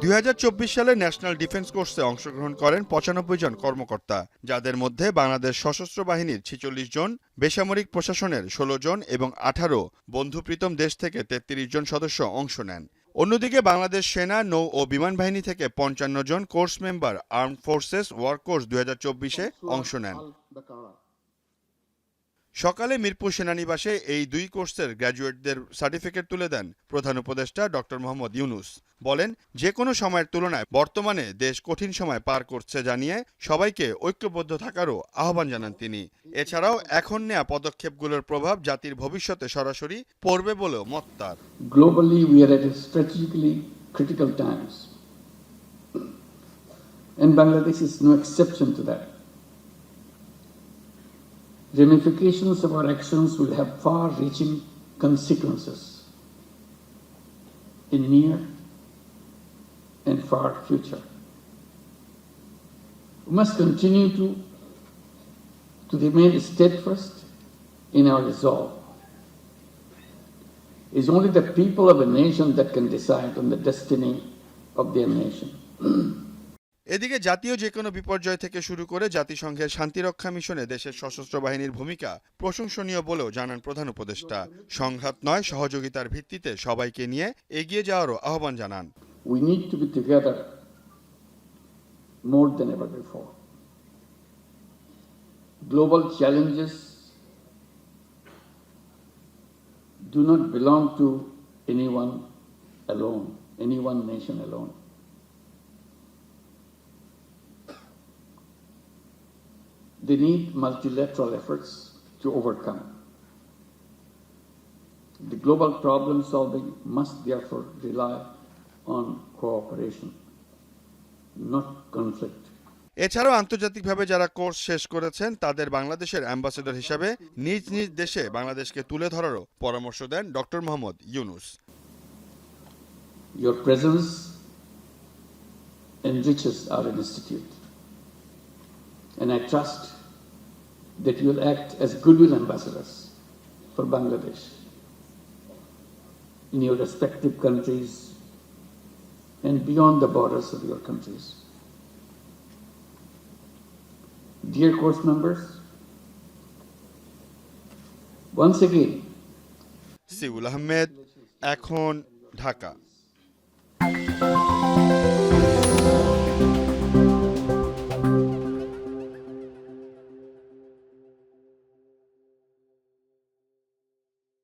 2024 সালে national defence কোর্সে অংশগ্রহণ করেন 95 জন কর্মকর্তা, যাদের মধ্যে বাংলাদেশ সশস্ত্র বাহিনীর 46 জন, বেসামরিক প্রশাসনের 16 জন এবং 18 বন্ধুপ্রীতম দেশ থেকে 33 জন সদস্য অংশ নেন। অন্যদিকে বাংলাদেশ সেনা, নৌ ও বিমান বাহিনী থেকে 55 জন course member armed forces war course 2024-এ অংশ নেন। সকালে মিরপুর সেনানিবাসে এই দুই কোর্সের গ্র্যাজুয়েটদের সার্টিফিকেট তুলে দেন প্রধান উপদেষ্টা ডক্টর মোহাম্মদ ইউনূস। বলেন, যে কোনো সময়ের তুলনায় বর্তমানে দেশ কঠিন সময় পার করছে জানিয়ে সবাইকে ঐক্যবদ্ধ থাকারও আহ্বান জানান তিনি। এছাড়াও এখন নেয়া পদক্ষেপগুলোর প্রভাব জাতির ভবিষ্যতে সরাসরি পড়বে বলেও মত তার। Globally, we are at a strategically critical times, and Bangladesh is no exception to that. Ramifications of our actions will have far-reaching consequences in near and far future. We must continue to remain steadfast in our resolve. It's only the people of a nation that can decide on the destiny of their nation. এদিকে জাতীয় যে কোনো বিপর্যয় থেকে শুরু করে জাতিসংঘের শান্তিরক্ষা মিশনে দেশের সশস্ত্র বাহিনীর ভূমিকা প্রশংসনীয় বলেও জানান প্রধান উপদেষ্টা। সংঘাত নয়, সহযোগিতার ভিত্তিতে সবাইকে নিয়ে এগিয়ে যাওয়ারও আহ্বান জানান। We need to be together more than ever before. Global challenges do not belong to anyone alone, any one nation alone. They need multilateral efforts to overcome. The global problem solving must therefore rely on cooperation, not conflict. এছাড়াও আন্তর্জাতিকভাবে যারা course শেষ করেছেন তাদের বাংলাদেশের ambassador হিসাবে নিজ নিজ দেশে বাংলাদেশকে তুলে ধরারও পরামর্শ দেন doctor Mohammad Yunus. Your presence enriches our institute, and I trust that you will act as goodwill ambassadors for Bangladesh in your respective countries and beyond the borders of your countries. Dear course members, once again, Seoul Ahmed, এখন, ঢাকা।